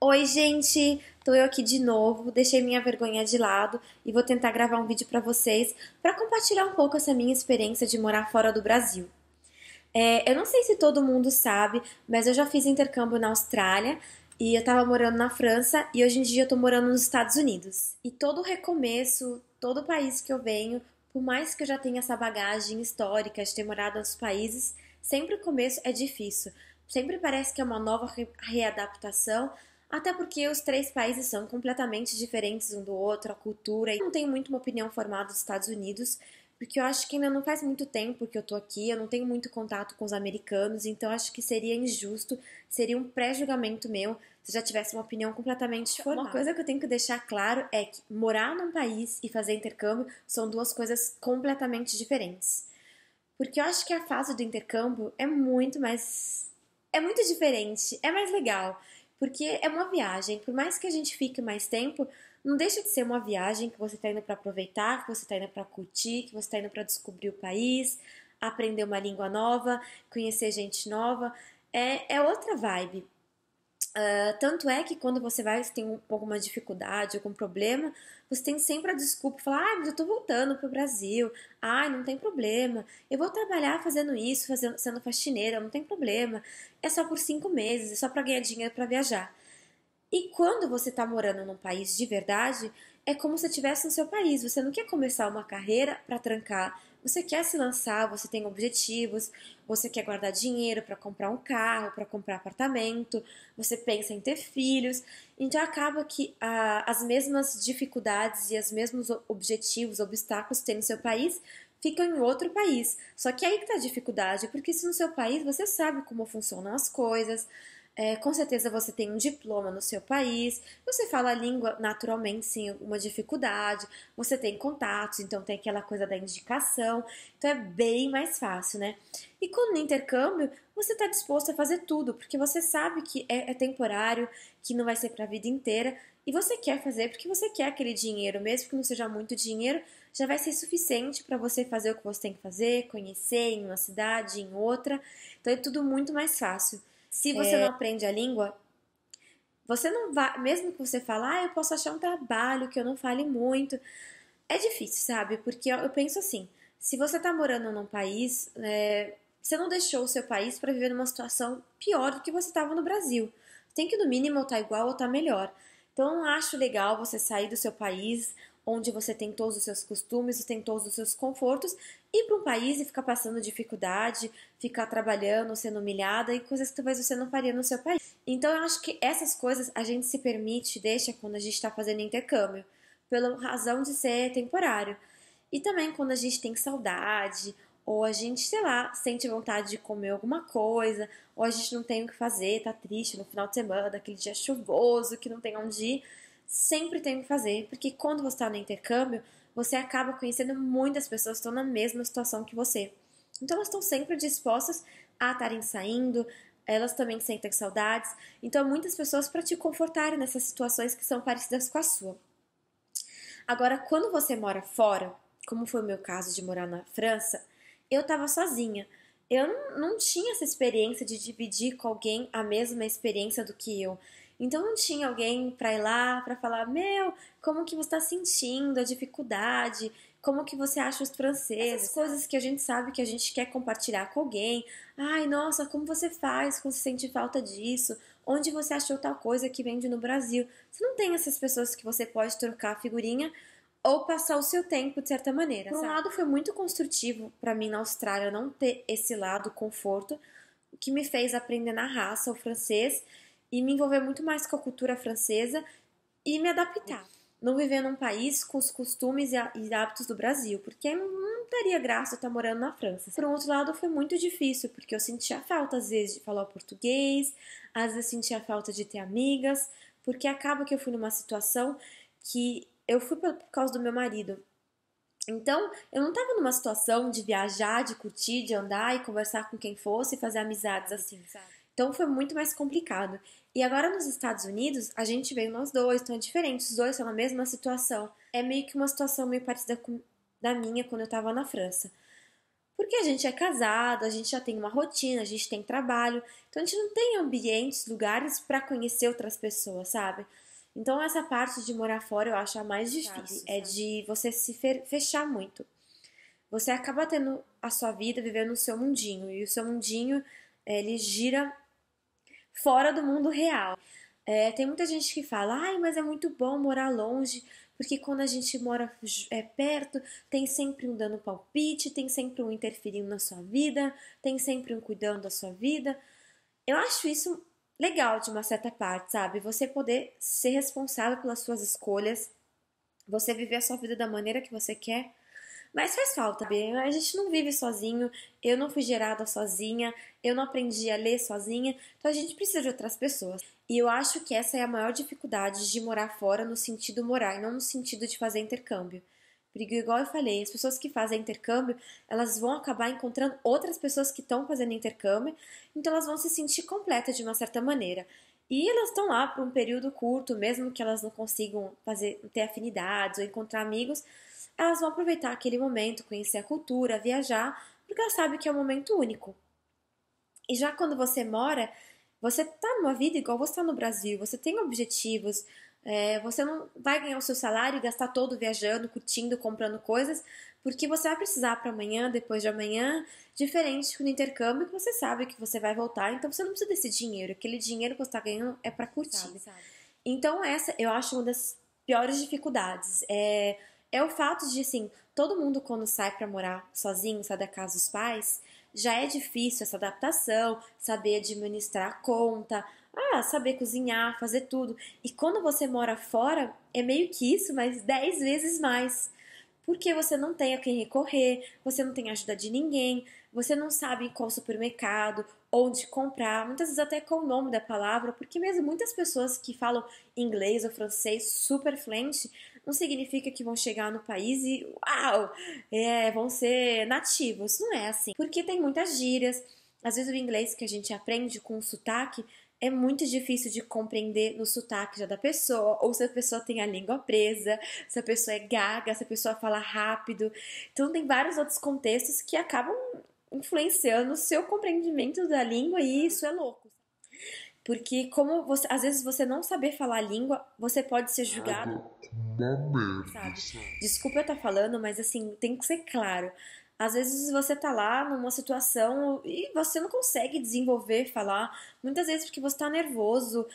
Oi, gente! Tô eu aqui de novo, deixei minha vergonha de lado e vou tentar gravar um vídeo pra vocês para compartilhar um pouco essa minha experiência de morar fora do Brasil. Eu não sei se todo mundo sabe, mas eu já fiz intercâmbio na Austrália e eu tava morando na França e hoje em dia eu tô morando nos Estados Unidos. E todo recomeço, todo país que eu venho, por mais que eu já tenha essa bagagem histórica de ter morado em outros países, sempre o começo é difícil. Sempre parece que é uma nova readaptação, até porque os três países são completamente diferentes um do outro, a cultura. E não tenho muito uma opinião formada dos Estados Unidos, porque eu acho que ainda não faz muito tempo que eu tô aqui, eu não tenho muito contato com os americanos, então acho que seria injusto, seria um pré-julgamento meu se eu já tivesse uma opinião completamente formada. Uma coisa que eu tenho que deixar claro é que morar num país e fazer intercâmbio são duas coisas completamente diferentes. Porque eu acho que a fase do intercâmbio é muito diferente, é mais legal, porque é uma viagem. Por mais que a gente fique mais tempo, não deixa de ser uma viagem que você está indo para aproveitar, que você está indo para curtir, que você está indo para descobrir o país, aprender uma língua nova, conhecer gente nova. É outra vibe. Tanto é que quando você vai, você tem alguma dificuldade, algum problema, você tem sempre a desculpa, falar, mas eu tô voltando pro Brasil, não tem problema, eu vou trabalhar fazendo isso, sendo faxineira, não tem problema, é só por 5 meses, é só pra ganhar dinheiro pra viajar. E quando você está morando num país de verdade, é como se estivesse no seu país. Você não quer começar uma carreira para trancar. Você quer se lançar, você tem objetivos, você quer guardar dinheiro para comprar um carro, para comprar apartamento, você pensa em ter filhos. Então acaba que as mesmas dificuldades e os mesmos objetivos, obstáculos que tem no seu país, ficam em outro país. Só que aí que está a dificuldade, porque se no seu país você sabe como funcionam as coisas, com certeza você tem um diploma no seu país, você fala a língua naturalmente sem alguma dificuldade, você tem contatos, então tem aquela coisa da indicação, então é bem mais fácil, né? E quando no intercâmbio, você está disposto a fazer tudo, porque você sabe que é temporário, que não vai ser para a vida inteira, e você quer fazer porque você quer aquele dinheiro, mesmo que não seja muito dinheiro, já vai ser suficiente para você fazer o que você tem que fazer, conhecer em uma cidade, em outra, então é tudo muito mais fácil. Se você não aprende a língua, você não vai, mesmo que você fale, eu posso achar um trabalho que eu não fale muito, é difícil, sabe? Porque eu penso assim, se você tá morando num país, você não deixou o seu país para viver numa situação pior do que você estava no Brasil. Tem que no mínimo ou tá igual ou tá melhor. Então eu não acho legal você sair do seu país, onde você tem todos os seus costumes, você tem todos os seus confortos, ir para um país e ficar passando dificuldade, ficar trabalhando, sendo humilhada e coisas que talvez você não faria no seu país. Então eu acho que essas coisas a gente se permite, deixa quando a gente está fazendo intercâmbio, pela razão de ser temporário. E também quando a gente tem saudade, ou a gente, sei lá, sente vontade de comer alguma coisa, ou a gente não tem o que fazer, tá triste no final de semana, aquele dia chuvoso, que não tem onde ir, sempre tem o que fazer, porque quando você está no intercâmbio, você acaba conhecendo muitas pessoas que estão na mesma situação que você. Então elas estão sempre dispostas a estarem saindo, elas também sentem saudades, então muitas pessoas para te confortarem nessas situações que são parecidas com a sua. Agora, quando você mora fora, como foi o meu caso de morar na França, eu estava sozinha. Eu não tinha essa experiência de dividir com alguém a mesma experiência do que eu. Então não tinha alguém para ir lá para falar, meu, como que você está sentindo a dificuldade, como que você acha os franceses, essas coisas que a gente sabe que a gente quer compartilhar com alguém. Ai, nossa, como você faz quando você sente falta disso? Onde você achou tal coisa que vende no Brasil? Você não tem essas pessoas que você pode trocar figurinha ou passar o seu tempo de certa maneira. Por um lado, foi muito construtivo para mim na Austrália não ter esse lado conforto, o que me fez aprender na raça o francês e me envolver muito mais com a cultura francesa e me adaptar. Não viver num país com os costumes e hábitos do Brasil, porque não teria graça eu estar morando na França. Por um outro lado, foi muito difícil, porque eu sentia falta, às vezes, de falar português, às vezes sentia falta de ter amigas, porque acaba que eu fui numa situação que eu fui por causa do meu marido. Então, eu não estava numa situação de viajar, de curtir, de andar e conversar com quem fosse e fazer amizades assim, sabe? Então foi muito mais complicado. E agora nos Estados Unidos, a gente veio nós dois, então é diferente, os dois estão na mesma situação. É meio que uma situação meio parecida com da minha quando eu estava na França. Porque a gente é casado, a gente já tem uma rotina, a gente tem trabalho, então a gente não tem ambientes, lugares para conhecer outras pessoas, sabe? Então essa parte de morar fora eu acho a mais difícil, é de você se fechar muito. Você acaba tendo a sua vida, vivendo o seu mundinho, e o seu mundinho, ele gira fora do mundo real. Tem muita gente que fala, ai, mas é muito bom morar longe, porque quando a gente mora perto, tem sempre um dando palpite, tem sempre um interferindo na sua vida, tem sempre um cuidando da sua vida. Eu acho isso legal de uma certa parte, sabe? Você poder ser responsável pelas suas escolhas, você viver a sua vida da maneira que você quer. Mas faz falta, bem. A gente não vive sozinho, eu não fui gerada sozinha, eu não aprendi a ler sozinha, então a gente precisa de outras pessoas. E eu acho que essa é a maior dificuldade de morar fora no sentido morar, e não no sentido de fazer intercâmbio. Porque, igual eu falei, as pessoas que fazem intercâmbio, elas vão acabar encontrando outras pessoas que estão fazendo intercâmbio, então elas vão se sentir completas de uma certa maneira. E elas estão lá por um período curto, mesmo que elas não consigam ter afinidades ou encontrar amigos, elas vão aproveitar aquele momento, conhecer a cultura, viajar, porque elas sabem que é um momento único. E já quando você mora, você tá numa vida igual você tá no Brasil, você tem objetivos, você não vai ganhar o seu salário e gastar todo viajando, curtindo, comprando coisas, porque você vai precisar para amanhã, depois de amanhã, diferente no intercâmbio, que você sabe que você vai voltar, então você não precisa desse dinheiro, aquele dinheiro que você tá ganhando é para curtir. Sabe. Então essa eu acho uma das piores dificuldades. É o fato de, assim, todo mundo quando sai pra morar sozinho, sai da casa dos pais, já é difícil essa adaptação, saber administrar a conta, saber cozinhar, fazer tudo. E quando você mora fora, é meio que isso, mas 10 vezes mais. Porque você não tem a quem recorrer, você não tem ajuda de ninguém, você não sabe qual supermercado, onde comprar, muitas vezes até com o nome da palavra, porque mesmo muitas pessoas que falam inglês ou francês super fluente, não significa que vão chegar no país e, uau, vão ser nativos. Não é assim, porque tem muitas gírias, às vezes o inglês que a gente aprende com sotaque é muito difícil de compreender no sotaque já da pessoa, ou se a pessoa tem a língua presa, se a pessoa é gaga, se a pessoa fala rápido. Então tem vários outros contextos que acabam influenciando o seu compreendimento da língua e isso é louco. Porque como você, às vezes você não saber falar a língua, você pode ser julgado. Sabe? Desculpa eu estar falando, mas assim, tem que ser claro. Às vezes você tá lá numa situação e você não consegue desenvolver, falar. Muitas vezes porque você tá nervoso,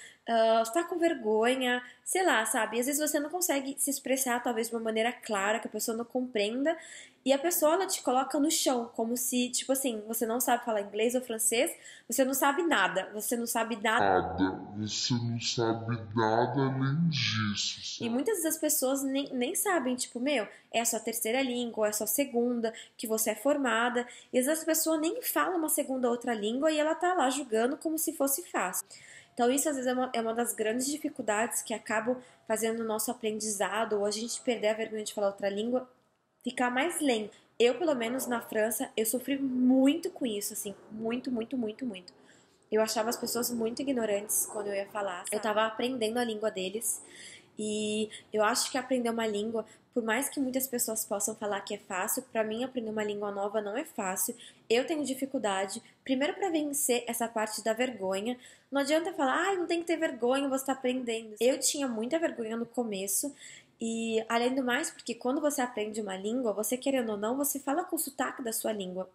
você tá com vergonha, sei lá, sabe? E às vezes você não consegue se expressar talvez de uma maneira clara, que a pessoa não compreenda. E a pessoa, ela te coloca no chão, como se, tipo assim, você não sabe falar inglês ou francês, você não sabe nada, você não sabe nada. Você não sabe nada além disso, E sabe? muitas das pessoas nem sabem, tipo, meu, é a sua terceira língua, ou é a sua segunda, que você é formada. E às vezes a pessoa nem fala uma segunda ou outra língua e ela tá lá julgando como se fosse fácil. Então isso às vezes é uma das grandes dificuldades que acabam fazendo o nosso aprendizado, ou a gente perder a vergonha de falar outra língua, ficar mais lento. Eu, pelo menos na França, eu sofri muito com isso, assim, muito, muito, muito, muito. Eu achava as pessoas muito ignorantes quando eu ia falar. Eu tava aprendendo a língua deles. E eu acho que aprender uma língua, por mais que muitas pessoas possam falar que é fácil, pra mim aprender uma língua nova não é fácil. Eu tenho dificuldade, primeiro pra vencer essa parte da vergonha. Não adianta falar, não tem que ter vergonha, você tá aprendendo. Eu tinha muita vergonha no começo. E além do mais, porque quando você aprende uma língua, você querendo ou não, você fala com o sotaque da sua língua.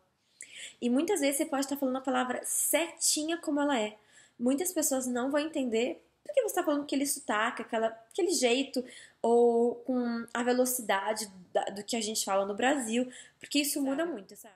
E muitas vezes você pode estar falando a palavra certinha como ela é. Muitas pessoas não vão entender porque você está falando aquele sotaque, aquele jeito, ou com a velocidade do que a gente fala no Brasil, porque isso muda muito, sabe?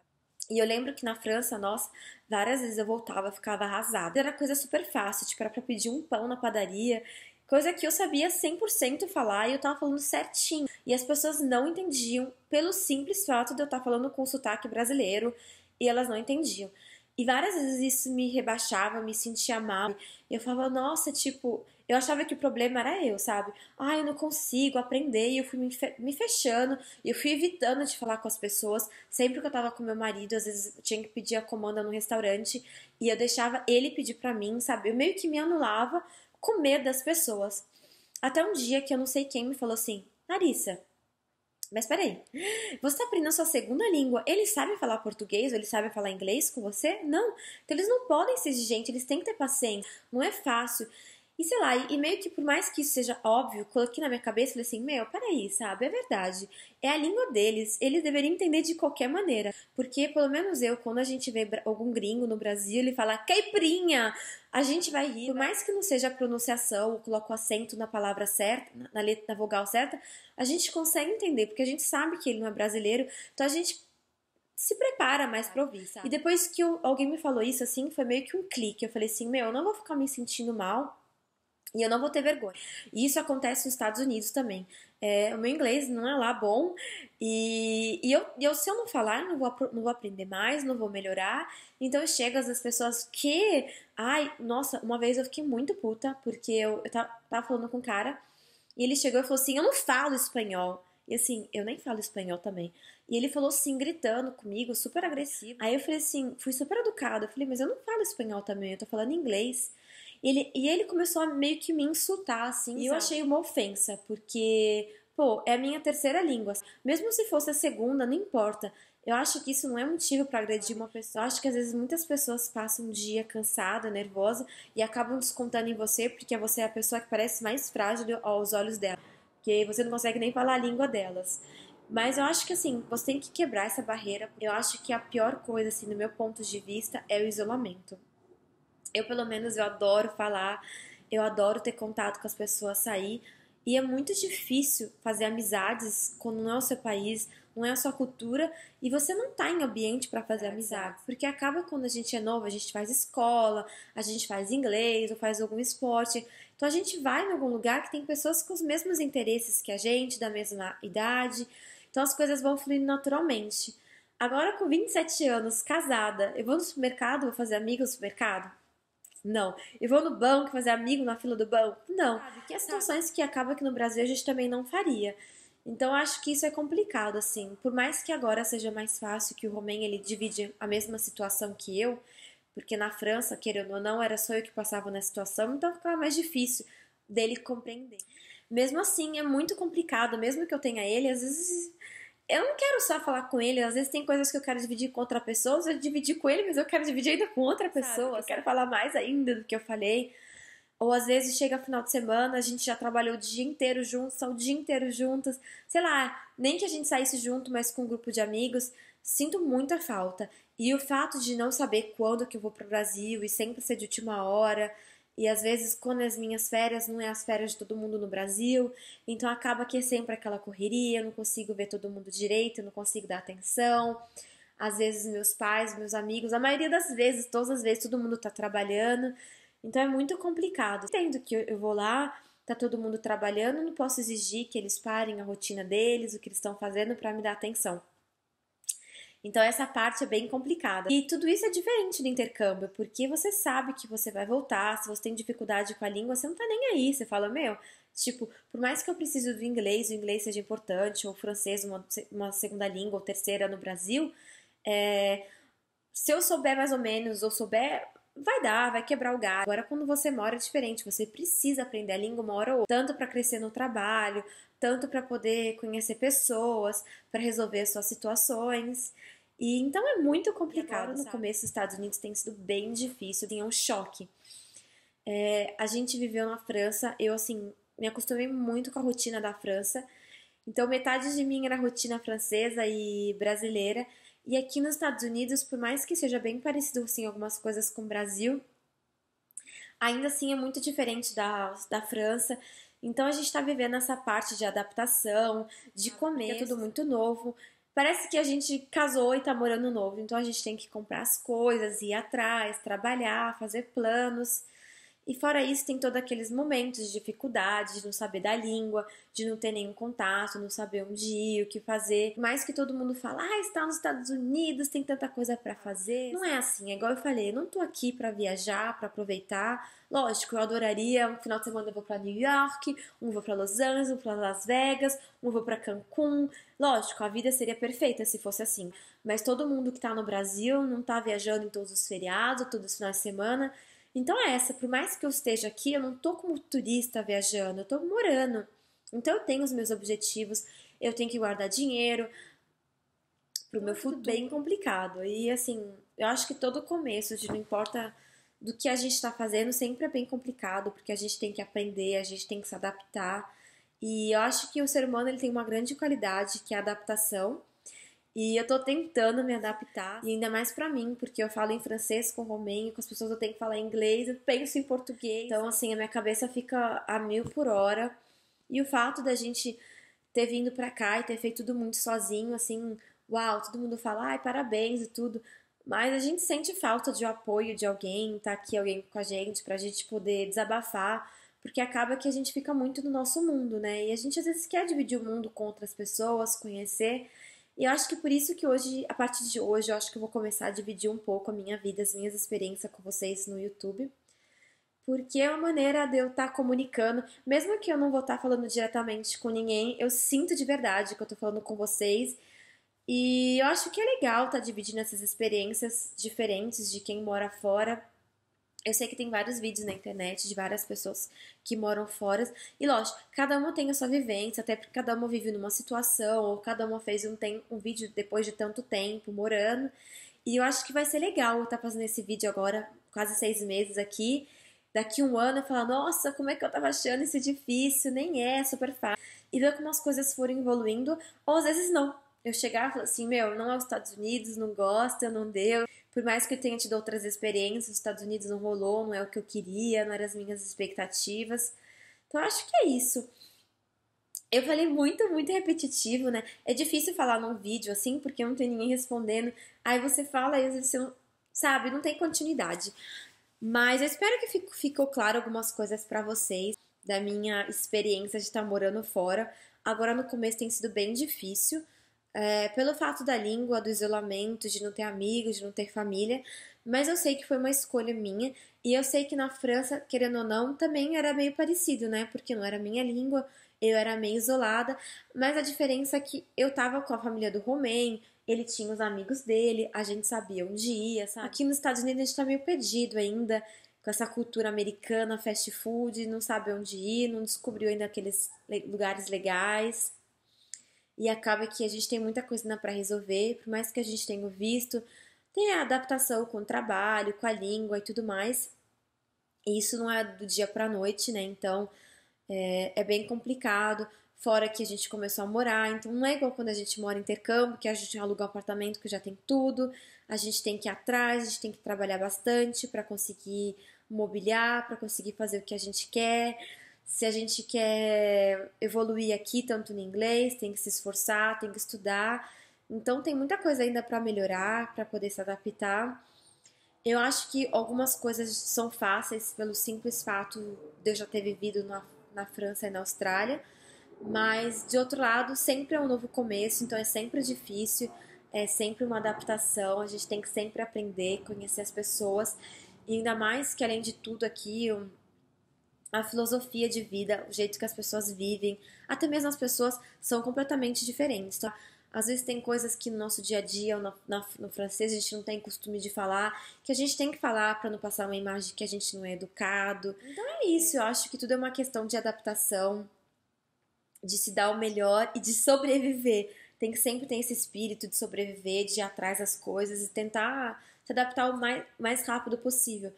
E eu lembro que na França, nossa, várias vezes eu voltava, ficava arrasada. Era coisa super fácil, tipo, era pra pedir um pão na padaria, coisa que eu sabia 100% falar e eu tava falando certinho. E as pessoas não entendiam pelo simples fato de eu estar falando com sotaque brasileiro e elas não entendiam. E várias vezes isso me rebaixava, me sentia mal. E eu falava, nossa, tipo, eu achava que o problema era eu, sabe? Eu não consigo aprender. E eu fui me fechando, e eu fui evitando de falar com as pessoas. Sempre que eu tava com meu marido, às vezes eu tinha que pedir a comanda no restaurante, e eu deixava ele pedir pra mim, sabe? Eu meio que me anulava com medo das pessoas. Até um dia que eu não sei quem me falou assim, Larissa, Mas peraí, você tá aprendendo sua segunda língua, eles sabem falar português ou eles sabem falar inglês com você? Não. Então eles não podem ser exigentes, eles têm que ter paciência. Não é fácil. E sei lá, e meio que por mais que isso seja óbvio, coloquei na minha cabeça e falei assim, meu, peraí, sabe? É verdade. É a língua deles, eles deveriam entender de qualquer maneira. Porque, pelo menos eu, quando a gente vê algum gringo no Brasil, ele fala caipirinha, a gente vai rir. Por mais que não seja a pronunciação, ou coloque o acento na palavra certa, na letra, na vogal certa, a gente consegue entender, porque a gente sabe que ele não é brasileiro, então a gente se prepara mais pra ouvir, sabe? E depois que alguém me falou isso, assim, foi meio que um clique. Eu falei assim, meu, eu não vou ficar me sentindo mal e eu não vou ter vergonha. E isso acontece nos Estados Unidos também. O meu inglês não é lá bom. Se eu não falar, eu não vou aprender mais, não vou melhorar. Então chega as pessoas que... Ai, nossa, uma vez eu fiquei muito puta, porque eu tava falando com um cara, e ele chegou e falou assim, eu não falo espanhol. E assim, eu nem falo espanhol também. E ele falou assim, gritando comigo, super agressivo. Aí eu falei assim, fui super educada. Eu falei, mas eu não falo espanhol também, eu tô falando inglês. E ele começou a meio que me insultar, assim, e eu achei uma ofensa, porque, pô, é a minha terceira língua. Mesmo se fosse a segunda, não importa. Eu acho que isso não é motivo pra agredir uma pessoa. Eu acho que às vezes muitas pessoas passam um dia cansada, nervosa, e acabam descontando em você, porque você é a pessoa que parece mais frágil aos olhos dela. Porque você não consegue nem falar a língua delas. Mas eu acho que, assim, você tem que quebrar essa barreira. Eu acho que a pior coisa, assim, do meu ponto de vista, é o isolamento. Eu, pelo menos, eu adoro falar, eu adoro ter contato com as pessoas, sair. E é muito difícil fazer amizades quando não é o seu país, não é a sua cultura e você não tá em ambiente para fazer amizades. Porque acaba quando a gente é novo, a gente faz escola, a gente faz inglês ou faz algum esporte. Então a gente vai em algum lugar que tem pessoas com os mesmos interesses que a gente, da mesma idade. Então as coisas vão fluindo naturalmente. Agora, com 27 anos, casada, eu vou no supermercado, vou fazer amigos no supermercado? Não. Eu vou no banco fazer amigo na fila do banco? Não. Que é situações que acaba que no Brasil a gente também não faria. Então acho que isso é complicado, assim. Por mais que agora seja mais fácil que o Romain ele divide a mesma situação que eu, porque na França, querendo ou não, era só eu que passava na situação, então ficava mais difícil dele compreender. Mesmo assim, é muito complicado, mesmo que eu tenha ele, às vezes eu não quero só falar com ele, às vezes tem coisas que eu quero dividir com outra pessoa, eu dividir com ele, mas eu quero dividir ainda com outra pessoa, eu quero falar mais ainda do que eu falei. Ou às vezes chega final de semana, a gente já trabalhou o dia inteiro juntos, só o dia inteiro juntas, sei lá, nem que a gente saísse junto, mas com um grupo de amigos, sinto muita falta. E o fato de não saber quando que eu vou pro Brasil e sempre ser de última hora, e às vezes quando as minhas férias não é as férias de todo mundo no Brasil, então acaba que é sempre aquela correria, eu não consigo ver todo mundo direito, eu não consigo dar atenção. Às vezes meus pais, meus amigos, a maioria das vezes, todas as vezes, todo mundo tá trabalhando. Então é muito complicado. Entendo que eu vou lá, tá todo mundo trabalhando, não posso exigir que eles parem a rotina deles, o que eles estão fazendo para me dar atenção. Então essa parte é bem complicada. E tudo isso é diferente do intercâmbio, porque você sabe que você vai voltar, se você tem dificuldade com a língua, você não tá nem aí, você fala, meu, tipo, por mais que eu precise do inglês, o inglês seja importante, ou o francês, uma segunda língua ou terceira no Brasil, se eu souber mais ou menos, ou souber, vai dar, vai quebrar o galho. Agora, quando você mora é diferente, você precisa aprender a língua uma hora ou outra, tanto para crescer no trabalho, tanto para poder conhecer pessoas, para resolver suas situações. E então é muito complicado. Agora, no começo dos Estados Unidos tem sido bem difícil, tem um choque. A gente viveu na França, eu assim, me acostumei muito com a rotina da França. Então metade de mim era rotina francesa e brasileira. E aqui nos Estados Unidos, por mais que seja bem parecido assim, algumas coisas com o Brasil, ainda assim é muito diferente da França. Então a gente tá vivendo essa parte de adaptação, de comer, é tudo muito novo. Parece que a gente casou e tá morando novo, então a gente tem que comprar as coisas, ir atrás, trabalhar, fazer planos. E fora isso, tem todos aqueles momentos de dificuldade, de não saber da língua, de não ter nenhum contato, não saber onde ir, o que fazer. Mais que todo mundo fala, está nos Estados Unidos, tem tanta coisa pra fazer. Não é assim, é igual eu falei, eu não tô aqui pra viajar, pra aproveitar. Lógico, eu adoraria, um final de semana eu vou pra New York, um vou pra Los Angeles, um pra Las Vegas, um vou pra Cancún. Lógico, a vida seria perfeita se fosse assim. Mas todo mundo que tá no Brasil não tá viajando em todos os feriados, todos os finais de semana. Então por mais que eu esteja aqui, eu não tô como turista viajando, eu tô morando. Então eu tenho os meus objetivos, eu tenho que guardar dinheiro pro meu futuro, bem complicado. E assim, eu acho que todo começo, de não importa do que a gente tá fazendo, sempre é bem complicado, porque a gente tem que aprender, a gente tem que se adaptar. E eu acho que o ser humano ele tem uma grande qualidade, que é a adaptação. E eu tô tentando me adaptar, e ainda mais pra mim, porque eu falo em francês com romeno, com as pessoas eu tenho que falar em inglês, eu penso em português. Então, assim, a minha cabeça fica a 1000 por hora. E o fato da gente ter vindo pra cá e ter feito tudo muito sozinho, assim, uau, todo mundo fala, ai, parabéns e tudo. Mas a gente sente falta de apoio de alguém, tá aqui alguém com a gente, pra gente poder desabafar, porque acaba que a gente fica muito no nosso mundo, né? E a gente às vezes quer dividir o mundo com outras pessoas, conhecer. E eu acho que por isso que hoje, a partir de hoje, eu acho que eu vou começar a dividir um pouco a minha vida, as minhas experiências com vocês no YouTube. Porque é uma maneira de eu estar comunicando, mesmo que eu não vou estar falando diretamente com ninguém, eu sinto de verdade que eu tô falando com vocês. E eu acho que é legal estar dividindo essas experiências diferentes de quem mora fora. Eu sei que tem vários vídeos na internet de várias pessoas que moram fora. E lógico, cada uma tem a sua vivência, até porque cada uma vive numa situação, ou cada uma fez um vídeo depois de tanto tempo morando. E eu acho que vai ser legal eu estar fazendo esse vídeo agora, quase 6 meses aqui. Daqui um ano eu falar, nossa, como é que eu tava achando isso difícil? Nem é, super fácil. E ver como as coisas foram evoluindo, ou às vezes não. Eu chegar e falar assim, meu, não é os Estados Unidos, não gosta, não deu. Por mais que eu tenha tido outras experiências, os Estados Unidos não rolou, não é o que eu queria, não eram as minhas expectativas. Então, eu acho que é isso. Eu falei muito, muito repetitivo, né? É difícil falar num vídeo assim, porque não tem ninguém respondendo. Aí você fala e às vezes você não, sabe, não tem continuidade. Mas eu espero que ficou claro algumas coisas pra vocês da minha experiência de estar morando fora. Agora no começo tem sido bem difícil, pelo fato da língua, do isolamento, de não ter amigos, de não ter família. Mas eu sei que foi uma escolha minha. E eu sei que na França, querendo ou não, também era meio parecido, né? Porque não era minha língua, eu era meio isolada. Mas a diferença é que eu tava com a família do Romain, ele tinha os amigos dele, a gente sabia onde ia, sabe? Aqui nos Estados Unidos a gente tá meio perdido ainda, com essa cultura americana, fast food, não sabe onde ir, não descobriu ainda aqueles lugares legais. E acaba que a gente tem muita coisa ainda para resolver, por mais que a gente tenha visto, tem a adaptação com o trabalho, com a língua e tudo mais. E isso não é do dia pra noite, né? Então é bem complicado. Fora que a gente começou a morar, então não é igual quando a gente mora em intercâmbio, que a gente aluga um apartamento que já tem tudo, a gente tem que ir atrás, a gente tem que trabalhar bastante para conseguir mobiliar, para conseguir fazer o que a gente quer. Se a gente quer evoluir aqui, tanto no inglês, tem que se esforçar, tem que estudar. Então tem muita coisa ainda para melhorar, para poder se adaptar. Eu acho que algumas coisas são fáceis pelo simples fato de eu já ter vivido na França e na Austrália, mas de outro lado, sempre é um novo começo, então é sempre difícil, é sempre uma adaptação, a gente tem que sempre aprender, conhecer as pessoas, e ainda mais que além de tudo aqui, a filosofia de vida, o jeito que as pessoas vivem, até mesmo as pessoas são completamente diferentes, tá? Às vezes tem coisas que no nosso dia a dia, no francês, a gente não tem costume de falar, que a gente tem que falar para não passar uma imagem que a gente não é educado. Então é isso, eu acho que tudo é uma questão de adaptação, de se dar o melhor e de sobreviver. Tem que sempre ter esse espírito de sobreviver, de ir atrás das coisas e tentar se adaptar o mais rápido possível.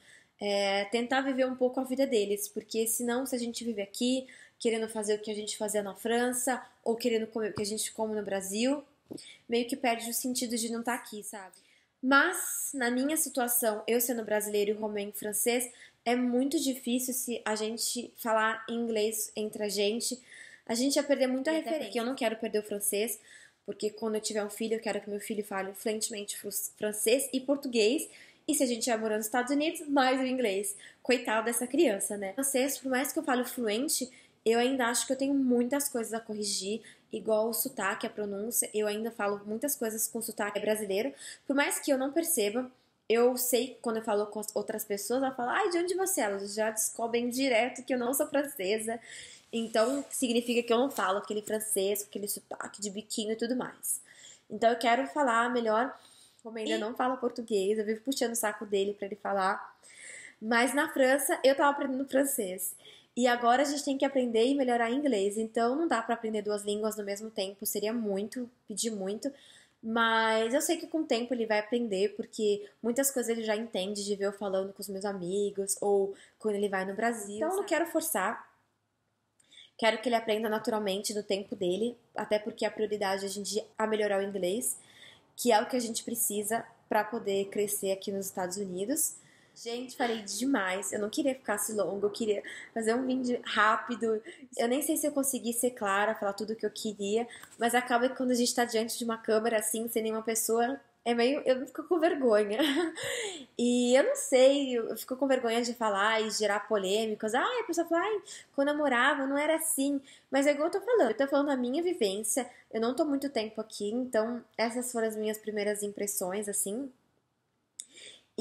Tentar viver um pouco a vida deles, porque senão, se a gente vive aqui, querendo fazer o que a gente fazia na França, ou querendo comer o que a gente come no Brasil, meio que perde o sentido de não estar aqui, sabe? Mas, na minha situação, eu sendo brasileiro e o romeno francês, é muito difícil se a gente falar inglês entre a gente ia perder muita referência. Porque eu não quero perder o francês, porque quando eu tiver um filho, eu quero que meu filho fale fluentemente francês e português. E se a gente estiver morando nos Estados Unidos, mais o inglês. Coitado dessa criança, né? Francês, por mais que eu fale fluente, eu ainda acho que eu tenho muitas coisas a corrigir, igual o sotaque, a pronúncia. Eu ainda falo muitas coisas com sotaque brasileiro. Por mais que eu não perceba, eu sei que quando eu falo com outras pessoas, ela fala, ai, de onde você é? Elas já descobrem direto que eu não sou francesa. Então, significa que eu não falo aquele francês, aquele sotaque de biquinho e tudo mais. Então, eu quero falar melhor, como ainda não fala português, eu vivo puxando o saco dele pra ele falar. Mas na França, eu tava aprendendo francês. E agora a gente tem que aprender e melhorar inglês. Então não dá pra aprender duas línguas no mesmo tempo, seria muito, pedir muito. Mas eu sei que com o tempo ele vai aprender, porque muitas coisas ele já entende de ver eu falando com os meus amigos ou quando ele vai no Brasil. Então eu não quero forçar. Quero que ele aprenda naturalmente no tempo dele, até porque a prioridade hoje em dia é melhorar o inglês, que é o que a gente precisa para poder crescer aqui nos Estados Unidos. Gente, falei demais. Eu não queria ficar assim longo, eu queria fazer um vídeo rápido. Eu nem sei se eu consegui ser clara, falar tudo o que eu queria, mas acaba que quando a gente tá diante de uma câmera assim, sem nenhuma pessoa, é meio. Eu fico com vergonha. E eu não sei, eu fico com vergonha de falar e gerar polêmicas. A pessoa fala, quando eu morava não era assim. Mas é igual eu tô falando a minha vivência. Eu não tô muito tempo aqui, então essas foram as minhas primeiras impressões, assim.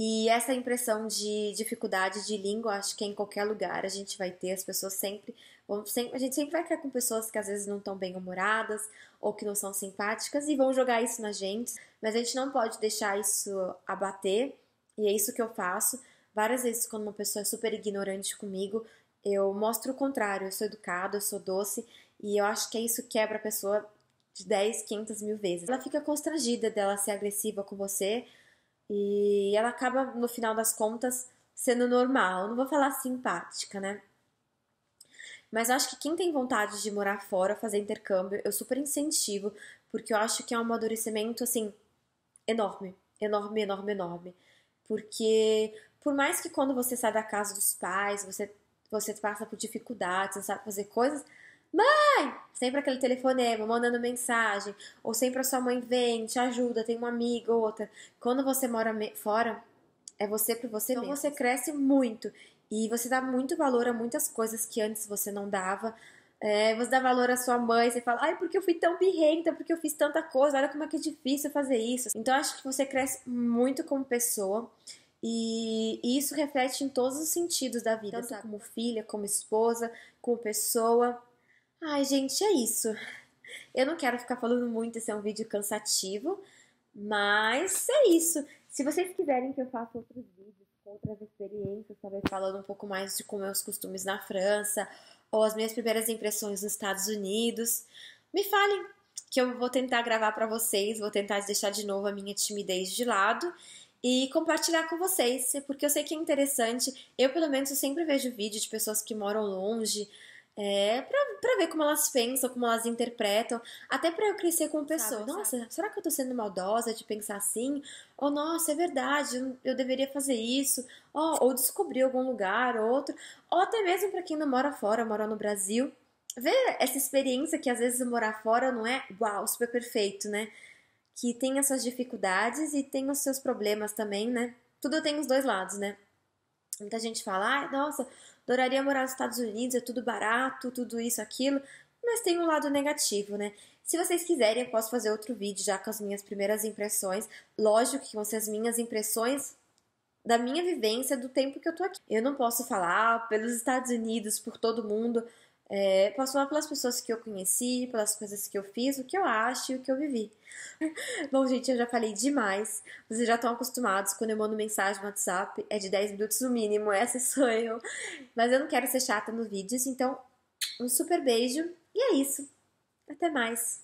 E essa impressão de dificuldade de língua, acho que é em qualquer lugar a gente vai ter, as pessoas sempre, a gente sempre vai ficar com pessoas que às vezes não estão bem-humoradas ou que não são simpáticas e vão jogar isso na gente, mas a gente não pode deixar isso abater, e é isso que eu faço. Várias vezes quando uma pessoa é super ignorante comigo, eu mostro o contrário, eu sou educada, eu sou doce, e eu acho que é isso que quebra a pessoa de 10, 500 mil vezes. Ela fica constrangida dela ser agressiva com você, e ela acaba, no final das contas, sendo normal. Eu não vou falar simpática, né? Mas eu acho que quem tem vontade de morar fora, fazer intercâmbio, eu super incentivo, porque eu acho que é um amadurecimento, assim, enorme. Enorme, enorme, enorme. Porque, por mais que quando você sai da casa dos pais, você passa por dificuldades, não sabe fazer coisas, mãe! Sempre aquele telefonema, mandando mensagem, ou sempre a sua mãe vem, te ajuda, tem uma amiga ou outra. Quando você mora fora, é você por você mesmo. Então você cresce muito e você dá muito valor a muitas coisas que antes você não dava. Você dá valor à sua mãe, você fala, porque eu fui tão birrenta, porque eu fiz tanta coisa, olha como é que é difícil fazer isso. Então acho que você cresce muito como pessoa. E isso reflete em todos os sentidos da vida, tanto como filha, como esposa, como pessoa. Ai, gente, é isso. Eu não quero ficar falando muito, esse é um vídeo cansativo, mas é isso. Se vocês quiserem que eu faça outros vídeos com outras experiências, talvez falando um pouco mais de como é os costumes na França, ou as minhas primeiras impressões nos Estados Unidos, me falem, que eu vou tentar gravar pra vocês, vou tentar deixar de novo a minha timidez de lado e compartilhar com vocês, porque eu sei que é interessante. Eu, pelo menos, eu sempre vejo vídeo de pessoas que moram longe, pra ver como elas pensam, como elas interpretam, até pra eu crescer como pessoa. Nossa, será que eu tô sendo maldosa de pensar assim? Ou, nossa, é verdade, eu deveria fazer isso. Ou descobrir algum lugar, outro. Ou até mesmo pra quem não mora fora, mora no Brasil. Ver essa experiência que às vezes morar fora não é, uau, super perfeito, né? Que tem as suas dificuldades e tem os seus problemas também, né? Tudo tem os dois lados, né? Muita gente fala, nossa, adoraria morar nos Estados Unidos, é tudo barato, tudo isso, aquilo, mas tem um lado negativo, né? Se vocês quiserem, eu posso fazer outro vídeo já com as minhas primeiras impressões. Lógico que vão ser as minhas impressões da minha vivência, do tempo que eu tô aqui. Eu não posso falar pelos Estados Unidos, por todo mundo, posso falar pelas pessoas que eu conheci, pelas coisas que eu fiz, o que eu acho e o que eu vivi. Bom, gente, eu já falei demais. Vocês já estão acostumados, quando eu mando mensagem no WhatsApp, é de 10 minutos no mínimo, essa sou eu. Mas eu não quero ser chata nos vídeos, então um super beijo e é isso. Até mais!